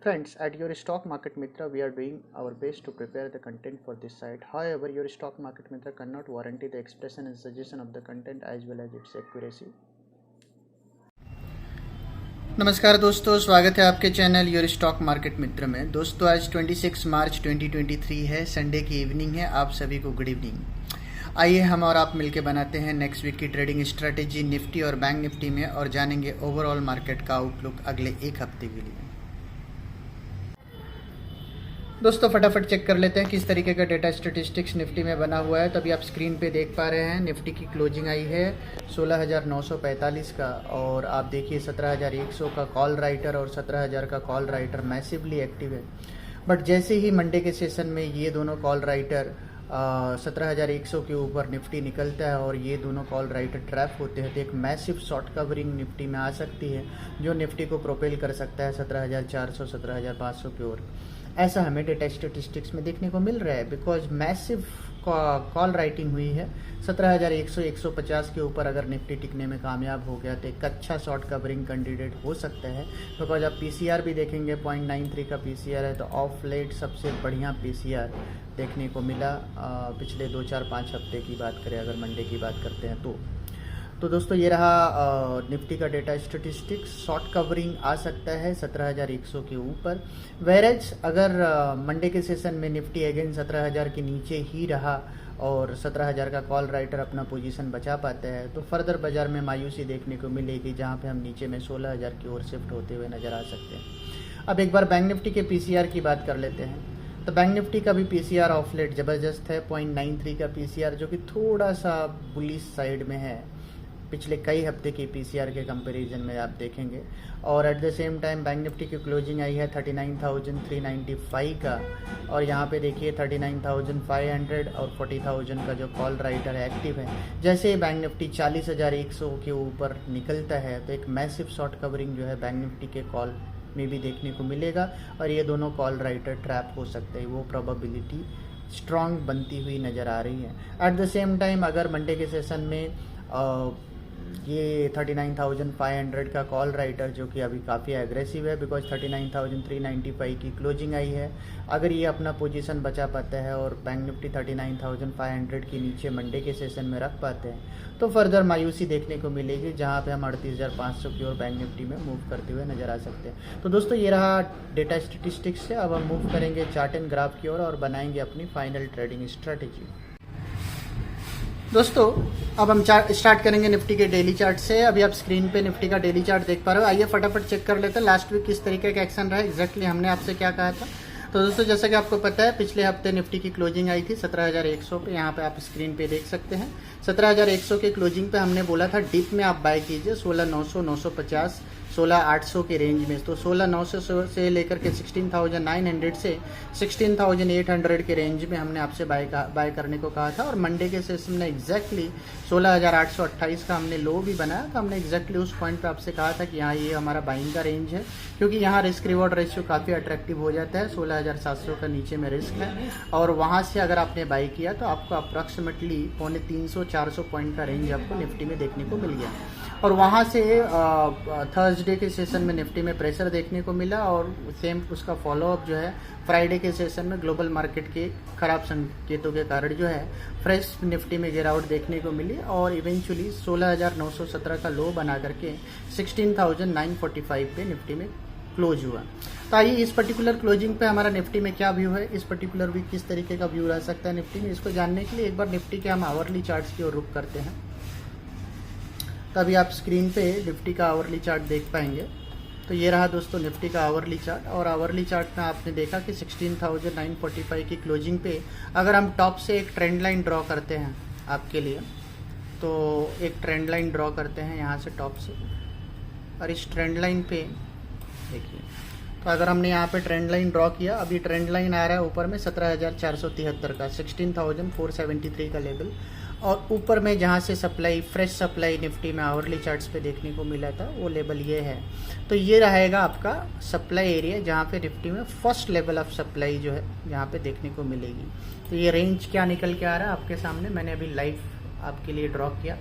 Friends, at your Stock Market Mitra, we are doing our best to prepare the content for this site. However, your Stock Market Mitra cannot guarantee the expression and suggestion of the content as well as its accuracy. नमस्कार दोस्तों, स्वागत है आपके channel your stock market मित्र में। दोस्तों, आज 26 मार्च 2023 है, Sunday की इवनिंग है। आप सभी को गुड इवनिंग। आइए हम और आप मिलकर बनाते हैं नेक्स्ट वीक की ट्रेडिंग स्ट्रेटेजी निफ्टी और बैंक निफ्टी में और जानेंगे ओवरऑल मार्केट का आउटलुक अगले एक हफ्ते के लिए। दोस्तों, फटाफट चेक कर लेते हैं किस तरीके का डेटा स्टेटिस्टिक्स निफ्टी में बना हुआ है। तो अभी आप स्क्रीन पे देख पा रहे हैं निफ्टी की क्लोजिंग आई है 16,945 का, और आप देखिए 17,100 का कॉल राइटर और 17,000 का कॉल राइटर मैसिवली एक्टिव है। बट जैसे ही मंडे के सेशन में ये दोनों कॉल राइटर 17,100 के ऊपर निफ्टी निकलता है और ये दोनों कॉल राइटर ट्रैप होते हैं, तो एक मैसिव शॉर्ट कवरिंग निफ्टी में आ सकती है जो निफ्टी को प्रोपेल कर सकता है 17,400 17,500 की ओर। ऐसा हमें डेटा स्टेटिस्टिक्स में देखने को मिल रहा है, बिकॉज मैसिव कॉल राइटिंग हुई है 17,100 150 के ऊपर। अगर निफ्टी टिकने में कामयाब हो गया तो एक अच्छा शॉर्ट कवरिंग कैंडिडेट हो सकता है, बिकॉज आप पीसीआर भी देखेंगे 0.93 का पीसीआर है, तो ऑफ लेट सबसे बढ़िया पीसीआर देखने को मिला पिछले 2 4 5 हफ्ते की बात करें, अगर मंडे की बात करते हैं तो दोस्तों ये रहा निफ्टी का डेटा स्टेटिस्टिक्स। शॉर्ट कवरिंग आ सकता है 17,100 के ऊपर। वेरेज अगर मंडे के सेशन में निफ्टी अगेन 17,000 के नीचे ही रहा और 17,000 का कॉल राइटर अपना पोजीशन बचा पाता है तो फर्दर बाजार में मायूसी देखने को मिलेगी, जहां पे हम नीचे में 16,000 की ओर शिफ्ट होते हुए नजर आ सकते हैं। अब एक बार बैंक निफ्टी के पीसीआर की बात कर लेते हैं। तो बैंक निफ्टी का भी पीसीआर ऑफ लेट ज़बरदस्त है, 0.93 का पीसीआर, जो कि थोड़ा सा बुलिश साइड में है पिछले कई हफ्ते की पीसीआर के कंपैरिजन में आप देखेंगे। और at the same time bank Nifty की क्लोजिंग आई है 39,395 का, और यहाँ पे देखिए 39,500 और 40,000 का जो कॉल राइटर एक्टिव है। जैसे ही बैंक निफ्टी 40,100 के ऊपर निकलता है तो एक मैसिव शॉर्ट कवरिंग जो है बैंक निफ्टी के कॉल में भी देखने को मिलेगा और ये दोनों कॉल राइटर ट्रैप हो सकते हैं, वो प्रोबेबिलिटी स्ट्रांग बनती हुई नज़र आ रही है। एट द सेम टाइम अगर मंडे के सेशन में ये 39,500 का कॉल राइटर, जो कि अभी काफ़ी एग्रेसिव है बिकॉज 39,395 की क्लोजिंग आई है, अगर ये अपना पोजीशन बचा पाता है और बैंक निफ्टी 39,500 के नीचे मंडे के सेशन में रख पाते हैं तो फर्दर मायूसी देखने को मिलेगी, जहां पे हम 38,500 की ओर बैंक निफ्टी में मूव करते हुए नजर आ सकते हैं। तो दोस्तों ये रहा डेटा स्टेटिस्टिक्स से। अब हम मूव करेंगे चार्ट एंड ग्राफ की ओर और बनाएंगे अपनी फाइनल ट्रेडिंग स्ट्रेटेजी। दोस्तों, अब हम स्टार्ट करेंगे निफ्टी के डेली चार्ट से। अभी आप स्क्रीन पे निफ्टी का डेली चार्ट देख पा रहे हो। आइए फटाफट चेक कर लेते हैं लास्ट वीक किस तरीके का एक्शन रहा है, एग्जैक्टली हमने आपसे क्या कहा था। तो दोस्तों, जैसा कि आपको पता है पिछले हफ्ते निफ्टी की क्लोजिंग आई थी 17,100 पे। यहाँ पे आप स्क्रीन पे देख सकते हैं 17,100 के क्लोजिंग पे हमने बोला था डिप में आप बाय कीजिए 16,900 950 16,800 के रेंज में। तो 16,900 से लेकर के 16,900 से 16,800 के रेंज में हमने आपसे बाय करने को कहा था। और मंडे के सेशन में एग्जैक्टली 16,828 का हमने लो भी बनाया, तो हमने एग्जैक्टली उस पॉइंट पे आपसे कहा था कि यहाँ ये हमारा बाइंग का रेंज है, क्योंकि यहाँ रिस्क रिवॉर्ड रेशियो काफ़ी अट्रैक्टिव हो जाता है। 16,700 का नीचे में रिस्क है और वहाँ से अगर आपने बाई किया तो आपको अप्रॉक्सीमेटली 350-400 पॉइंट का रेंज आपको निफ्टी में देखने को मिल गया। और वहाँ से थर्सडे के सेशन में निफ्टी में प्रेशर देखने को मिला और सेम उसका फॉलोअप जो है फ्राइडे के सेशन में ग्लोबल मार्केट के खराब संकेतों के कारण जो है फ्रेश निफ्टी में गिरावट देखने को मिली और इवेंचुअली 16,917 का लो बना करके 16,945 पे निफ्टी में क्लोज हुआ। तो आइए इस पर्टिकुलर क्लोजिंग पे हमारा निफ्टी में क्या व्यू है, इस पर्टिकुलर वीक किस तरीके का व्यू रह सकता है निफ्टी में, इसको जानने के लिए एक बार निफ्टी के हम आवरली चार्ट्स की ओर रुख करते हैं। तो अभी आप स्क्रीन पे निफ्टी का आवरली चार्ट देख पाएंगे। तो ये रहा दोस्तों निफ्टी का आवरली चार्ट, और आवरली चार्ट में आपने देखा कि 16,945 की क्लोजिंग पे अगर हम टॉप से एक ट्रेंड लाइन ड्रॉ करते हैं आपके लिए, तो एक ट्रेंड लाइन ड्रॉ करते हैं यहाँ से टॉप से, और इस ट्रेंड लाइन पे देखिए, तो अगर हमने यहाँ पे ट्रेंड लाइन ड्रॉ किया, अभी ट्रेंड लाइन आ रहा है ऊपर में 17,473 का, 16,473 का लेवल, और ऊपर में जहाँ से सप्लाई फ्रेश सप्लाई निफ्टी में आवरली चार्ट्स पे देखने को मिला था वो लेवल ये है। तो ये रहेगा आपका सप्लाई एरिया, जहाँ पे निफ्टी में फर्स्ट लेवल ऑफ सप्लाई जो है यहाँ पे देखने को मिलेगी। तो ये रेंज क्या निकल के आ रहा है आपके सामने, मैंने अभी लाइव आपके लिए ड्रॉ किया।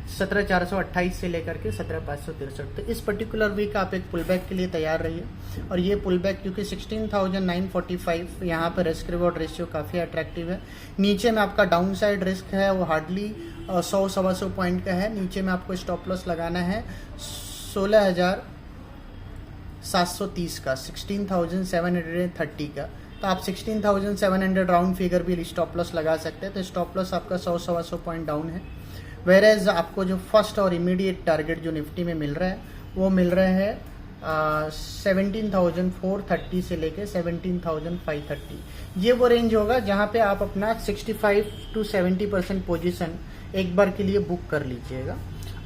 17,428 से लेकर के 17,563। तो इस पर्टिकुलर वीक आप एक पुल बैक के लिए तैयार रहिए। और ये पुल बैक क्योंकि 16,945 यहाँ पर रिस्क रिवॉर्ड रेशियो काफ़ी अट्रैक्टिव है। नीचे में आपका डाउन साइड रिस्क है वो हार्डली 100-125 पॉइंट का है। नीचे में आपको स्टॉप लॉस लगाना है 16,730 का, 16,730 का। तो आप 16,700 राउंड फिगर भी स्टॉप लॉस लगा सकते हैं। तो स्टॉप लॉस आपका 100-125 पॉइंट डाउन है। वेरेज आपको जो फर्स्ट और इमीडिएट टारगेट जो निफ्टी में मिल रहा है वो मिल रहे हैं 17,430 से लेके 17,530। ये वो रेंज होगा जहाँ पे आप अपना 65 to 70% पोजीशन एक बार के लिए बुक कर लीजिएगा।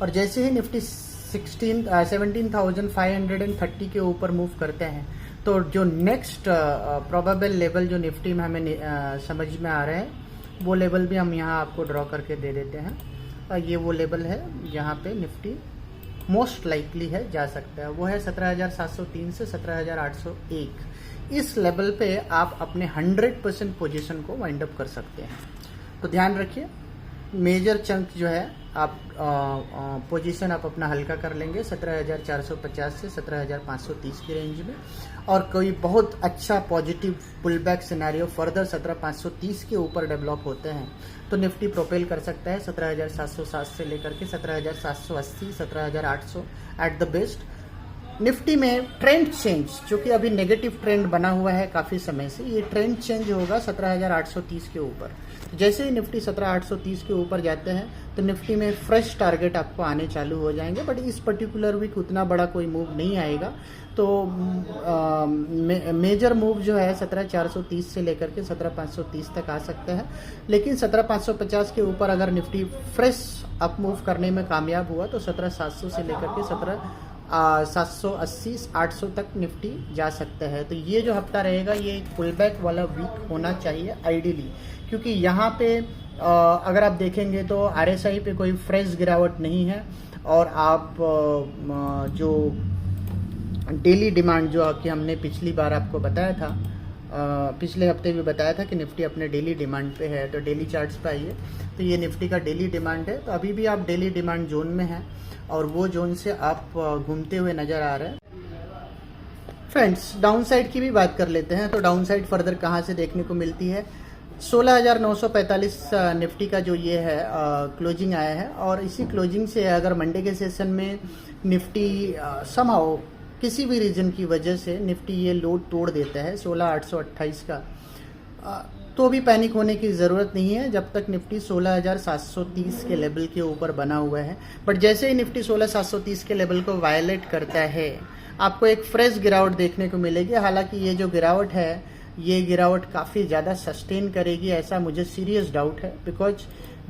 और जैसे ही निफ्टी 17,530 के ऊपर मूव करते हैं तो जो नेक्स्ट प्रोबेबल लेवल जो निफ्टी में हमें समझ में आ रहे हैं वो लेवल भी हम यहाँ आपको ड्रॉ करके दे देते हैं। ये वो लेवल है जहाँ पे निफ्टी मोस्ट लाइकली है जा सकता है, वो है 17,703 से 17,801। इस लेवल पे आप अपने 100% पोजीशन को वाइंड अप कर सकते हैं। तो ध्यान रखिए, मेजर चंक जो है आप पोजीशन आप अपना हल्का कर लेंगे 17,450 से 17,530 की रेंज में। और कोई बहुत अच्छा positive pull back scenario further 17,530 के ऊपर डेवलप होते हैं तो निफ्टी प्रोपेल कर सकता है 17,707 से लेकर के 17,780, 17,800 एट द बेस्ट। निफ्टी में ट्रेंड चेंज जो कि अभी नेगेटिव ट्रेंड बना हुआ है काफ़ी समय से, ये ट्रेंड चेंज होगा 17,830 के ऊपर। जैसे ही निफ्टी 17,830 के ऊपर जाते हैं तो निफ्टी में फ्रेश टारगेट आपको आने चालू हो जाएंगे। बट इस पर्टिकुलर वीक उतना बड़ा कोई मूव नहीं आएगा। तो मेजर मूव जो है 17,430 से लेकर के 17,530 तक आ सकता है। लेकिन 17,550 के ऊपर अगर निफ्टी फ्रेश अप मूव करने में कामयाब हुआ तो 17,700 से लेकर के 17,780-800 तक निफ्टी जा सकता है। तो ये जो हफ्ता रहेगा ये एक पुल बैक वाला वीक होना चाहिए आइडियली, क्योंकि यहाँ पे अगर आप देखेंगे तो RSI पे कोई फ्रेश गिरावट नहीं है। और आप जो डेली डिमांड जो कि हमने पिछली बार आपको बताया था, पिछले हफ्ते भी बताया था कि निफ्टी अपने डेली डिमांड पे है। तो डेली चार्ट्स पे आइए तो ये निफ्टी का डेली डिमांड है। तो अभी भी आप डेली डिमांड जोन में हैं और वो जोन से आप घूमते हुए नज़र आ रहे हैं। फ्रेंड्स, डाउन साइड की भी बात कर लेते हैं। तो डाउन साइड फर्दर कहाँ से देखने को मिलती है, 16,945 निफ्टी का जो ये है क्लोजिंग आया है। और इसी क्लोजिंग से अगर मंडे के सेशन में निफ्टी समहाउ किसी भी रीजन की वजह से निफ्टी ये लो तोड़ देता है 16,828 का, तो भी पैनिक होने की ज़रूरत नहीं है जब तक निफ्टी 16,730 के लेवल के ऊपर बना हुआ है। बट जैसे ही निफ्टी 16,730 के लेवल को वायलेट करता है आपको एक फ्रेश गिरावट देखने को मिलेगी। हालांकि ये जो गिरावट है ये गिरावट काफ़ी ज़्यादा सस्टेन करेगी ऐसा मुझे सीरियस डाउट है। बिकॉज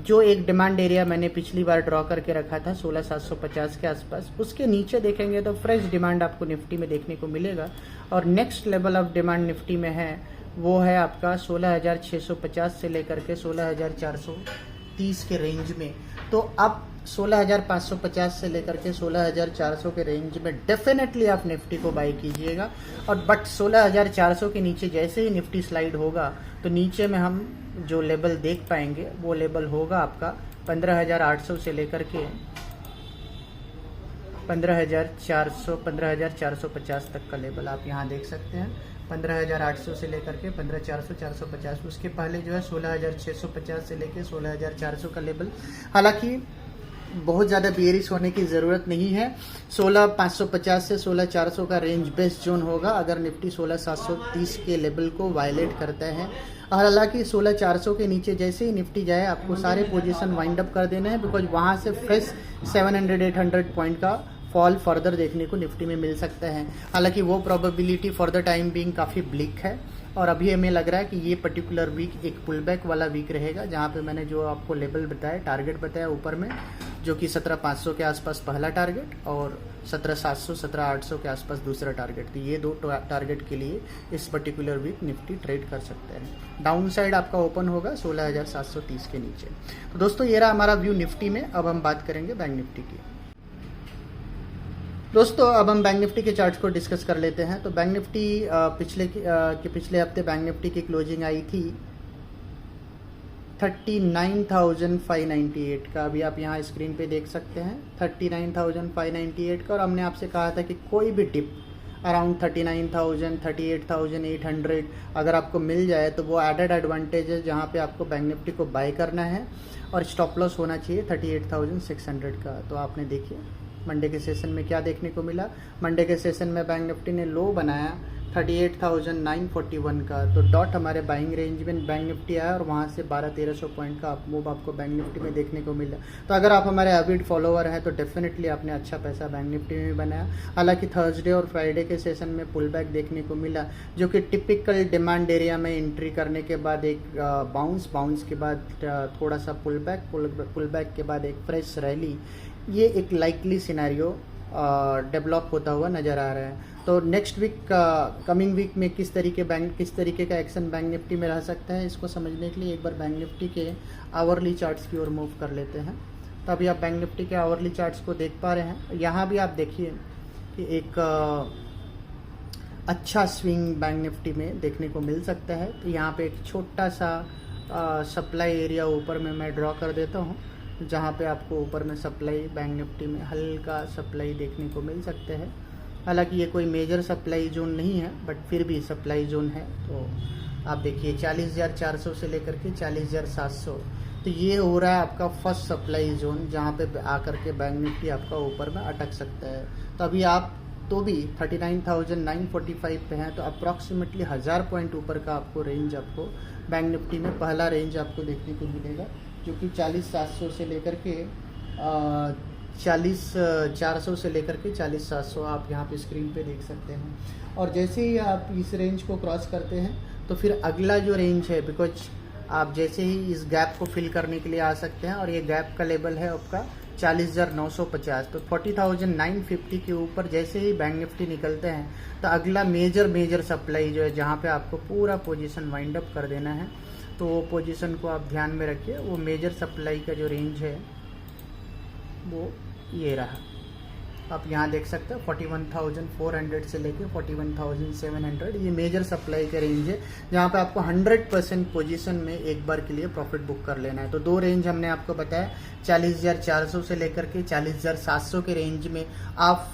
जो एक डिमांड एरिया मैंने पिछली बार ड्रॉ करके रखा था 16,750 के आसपास, उसके नीचे देखेंगे तो फ्रेश डिमांड आपको निफ्टी में देखने को मिलेगा। और next level of demand Nifty में है वो है आपका 16,650 से लेकर के 16,430 के रेंज में। तो अब 16,550 से लेकर के 16,400 के रेंज में डेफिनेटली आप निफ्टी को बाई कीजिएगा। और बट 16,400 के नीचे जैसे ही निफ्टी स्लाइड होगा तो नीचे में हम जो लेवल देख पाएंगे वो लेवल होगा आपका 15,800 से लेकर के 15,450 तक का लेवल आप यहाँ देख सकते हैं। 15,800 से लेकर के 15,400, 450। उसके पहले जो है 16,650 से लेकर 16,400 का लेवल। हालांकि बहुत ज़्यादा बेयरिश होने की ज़रूरत नहीं है। 16,550 से 16,400 का रेंज बेस्ट जोन होगा अगर निफ्टी 16,730 के लेवल को वायलेट करता है। हालांकि 16,400 के नीचे जैसे ही निफ्टी जाए आपको सारे पोजीशन वाइंड अप कर देना है। बिकॉज वहाँ से फ्रेश 700-800 पॉइंट का फॉल फर्दर देखने को निफ्टी में मिल सकता है। हालांकि वो probability for the time being काफ़ी ब्लिक है। और अभी हमें लग रहा है कि ये पर्टिकुलर वीक एक पुल बैक वाला वीक रहेगा जहाँ पे मैंने जो आपको लेवल बताया, टारगेट बताया ऊपर में, जो कि 17,500 के आसपास पहला टारगेट और 17,700, 17,800 के आसपास दूसरा टारगेट। तो ये दो टारगेट के लिए इस पर्टिकुलर वीक निफ्टी ट्रेड कर सकते हैं। डाउन साइड आपका ओपन होगा 16,730 के नीचे। तो दोस्तों ये रहा हमारा व्यू निफ्टी में। अब हम बात करेंगे बैंक निफ्टी की। दोस्तों अब हम बैंक निफ्टी के चार्ट्स को डिस्कस कर लेते हैं। तो बैंक निफ्टी पिछले हफ्ते बैंक निफ्टी की क्लोजिंग आई थी 39,598 का, अभी आप यहाँ स्क्रीन पे देख सकते हैं 39,598 का। और हमने आपसे कहा था कि कोई भी टिप अराउंड 39,000 38,800 अगर आपको मिल जाए तो वो एडेड एडवांटेज है, जहाँ पे आपको बैंक निफ्टी को बाय करना है और स्टॉप लॉस होना चाहिए 38,600 का। तो आपने देखिए मंडे के सेशन में क्या देखने को मिला। मंडे के सेशन में बैंक निफ्टी ने लो बनाया 38,941 का, तो डॉट हमारे बाइंग रेंज में बैंक निफ्टी आया और वहाँ से 1200-1300 पॉइंट का अप मूव आपको बैंक निफ्टी में देखने को मिला। तो अगर आप हमारे एविड फॉलोवर हैं तो डेफिनेटली आपने अच्छा पैसा बैंक निफ्टी में बनाया। हालांकि थर्सडे और फ्राइडे के सेशन में पुल बैक देखने को मिला, जो कि टिपिकल डिमांड एरिया में एंट्री करने के बाद एक बाउंस के बाद थोड़ा सा पुल बैक के बाद एक फ्रेश रैली, ये एक लाइकली सिनेरियो डेवलप होता हुआ नज़र आ रहा है। तो नेक्स्ट वीक कमिंग वीक में किस तरीके का एक्शन बैंक निफ्टी में रह सकता है, इसको समझने के लिए एक बार बैंक निफ्टी के आवरली चार्ट्स की ओर मूव कर लेते हैं। तो अभी आप बैंक निफ्टी के आवरली चार्ट्स को देख पा रहे हैं। यहाँ भी आप देखिए कि एक अच्छा स्विंग बैंक निफ्टी में देखने को मिल सकता है। तो यहाँ पे एक छोटा सा सप्लाई एरिया ऊपर में मैं ड्रॉ कर देता हूँ, जहाँ पे आपको ऊपर में सप्लाई बैंक निफ्टी में हल्का सप्लाई देखने को मिल सकते हैं। हालांकि ये कोई मेजर सप्लाई जोन नहीं है, बट फिर भी सप्लाई जोन है। तो आप देखिए 40,400 से लेकर के 40,700, तो ये हो रहा है आपका फर्स्ट सप्लाई जोन, जहाँ पे आकर के बैंक निफ्टी आपका ऊपर में अटक सकता है। तो अभी आप तो भी 39,945 पे हैं, तो अप्रॉक्सीमेटली 1000 पॉइंट ऊपर का आपको रेंज आपको बैंक निफ्टी में पहला रेंज आपको देखने को मिलेगा, जो कि 40,700 से लेकर के 40,400 से लेकर के 40,700 आप यहाँ पे स्क्रीन पे देख सकते हैं। और जैसे ही आप इस रेंज को क्रॉस करते हैं तो फिर अगला जो रेंज है, बिकॉज आप जैसे ही इस गैप को फिल करने के लिए आ सकते हैं, और ये गैप का लेवल है आपका 40,950। तो 40,950 के ऊपर जैसे ही बैंक निफ्टी निकलते हैं तो अगला मेजर सप्लाई जो है, जहाँ पे आपको पूरा पोजीशन वाइंड अप कर देना है, तो वो पोजीशन को आप ध्यान में रखिए। वो मेजर सप्लाई का जो रेंज है वो ये रहा, आप यहाँ देख सकते हैं 41,400 से लेके 41,700, ये मेजर सप्लाई का रेंज है, जहाँ पे आपको 100% पोजीशन में एक बार के लिए प्रॉफिट बुक कर लेना है। तो दो रेंज हमने आपको बताया, 40,400 से लेकर के 40,700 के रेंज में आप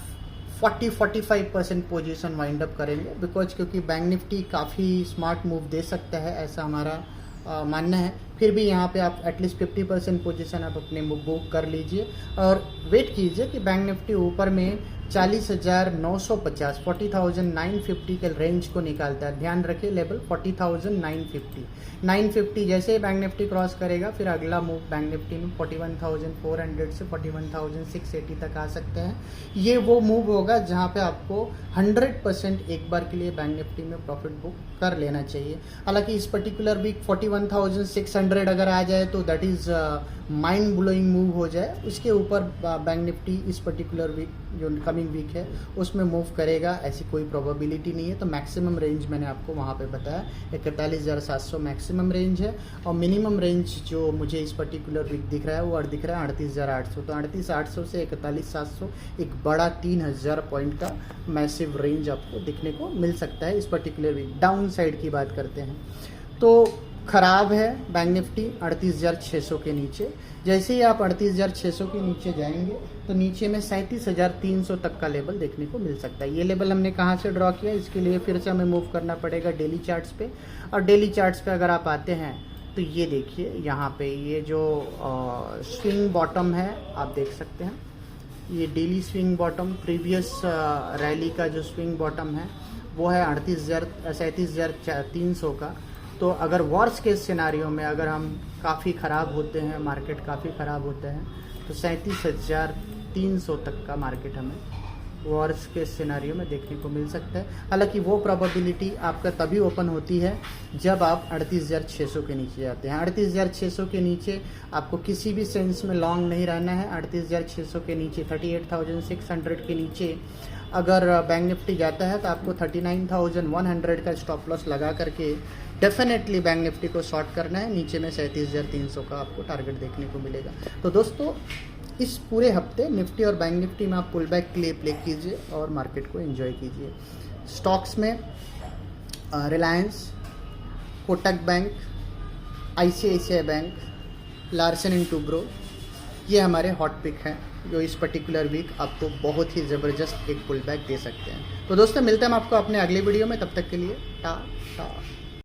40-45% पोजीशन वाइंड अप करेंगे, बिकॉज क्योंकि बैंक निफ्टी काफ़ी स्मार्ट मूव दे सकता है, ऐसा हमारा मानना है। फिर भी यहाँ पे आप एटलीस्ट 50% पोजीशन आप अपने बुक कर लीजिए और वेट कीजिए कि बैंक निफ्टी ऊपर में 40,950 40,950 के रेंज को निकालता है। ध्यान रखिए लेवल 40,950 जैसे ही बैंक निफ्टी क्रॉस करेगा, फिर अगला मूव बैंक निफ्टी में 41,400 से 41,680 तक आ सकते हैं। ये वो मूव होगा जहां पे आपको 100% एक बार के लिए बैंक निफ्टी में प्रॉफिट बुक कर लेना चाहिए। हालांकि इस पर्टिकुलर वीक 41,600 अगर आ जाए तो that is mind blowing move हो जाए। उसके ऊपर बैंक निफ्टी इस पर्टिकुलर वीक जो कमिंग वीक है उसमें मूव करेगा, ऐसी कोई प्रोबेबिलिटी नहीं है। तो मैक्सिमम रेंज मैंने आपको वहाँ पे बताया 41,700 मैक्सिमम रेंज है, और मिनिमम रेंज जो मुझे इस पर्टिकुलर वीक दिख रहा है वो दिख रहा है 38,800। तो 38,800 से 41,700 एक बड़ा 3,000 पॉइंट का मैसिव रेंज आपको दिखने को मिल सकता है इस पर्टिकुलर वीक। डाउन साइड की बात करते हैं तो खराब है बैंक निफ्टी 38,600 के नीचे। जैसे ही आप 38,600 के नीचे जाएंगे तो नीचे में 37,300 तक का लेवल देखने को मिल सकता है। ये लेवल हमने कहाँ से ड्रॉ किया, इसके लिए फिर से हमें मूव करना पड़ेगा डेली चार्ट्स पे। और डेली चार्ट्स पे अगर आप आते हैं तो ये देखिए यहाँ पे ये जो स्विंग बॉटम है आप देख सकते हैं, ये daily swing bottom previous rally का जो स्विंग बॉटम है वो है 37,300 का। तो अगर वर्स्ट केस सिनारियो में अगर हम काफ़ी ख़राब होते हैं, मार्केट काफ़ी ख़राब होते हैं, तो 37,300 तक का मार्केट हमें वर्स्ट केस सिनारियो में देखने को मिल सकता है। हालांकि वो प्रोबेबिलिटी आपका तभी ओपन होती है जब आप 38,600 के नीचे जाते हैं। 38,600 के नीचे आपको किसी भी सेंस में लॉन्ग नहीं रहना है। 38,600 के नीचे 38,600 के नीचे अगर बैंक निफ्टी जाता है तो आपको 39,100 का स्टॉप लॉस लगा करके डेफिनेटली बैंक निफ्टी को शॉर्ट करना है। नीचे में 37,300 का आपको टारगेट देखने को मिलेगा। तो दोस्तों इस पूरे हफ्ते निफ्टी और बैंक निफ्टी में आप पुल बैक के लिए प्ले कीजिए और मार्केट को एंजॉय कीजिए। स्टॉक्स में Reliance, Kotak bank, ICICI bank, Larsen and Toubro, ये हमारे हॉट पिक हैं जो इस पर्टिकुलर वीक आपको बहुत ही ज़बरदस्त एक पुल बैक दे सकते हैं। तो दोस्तों मिलते हैं हम आपको अपने अगले वीडियो में, तब तक के लिए टा टा।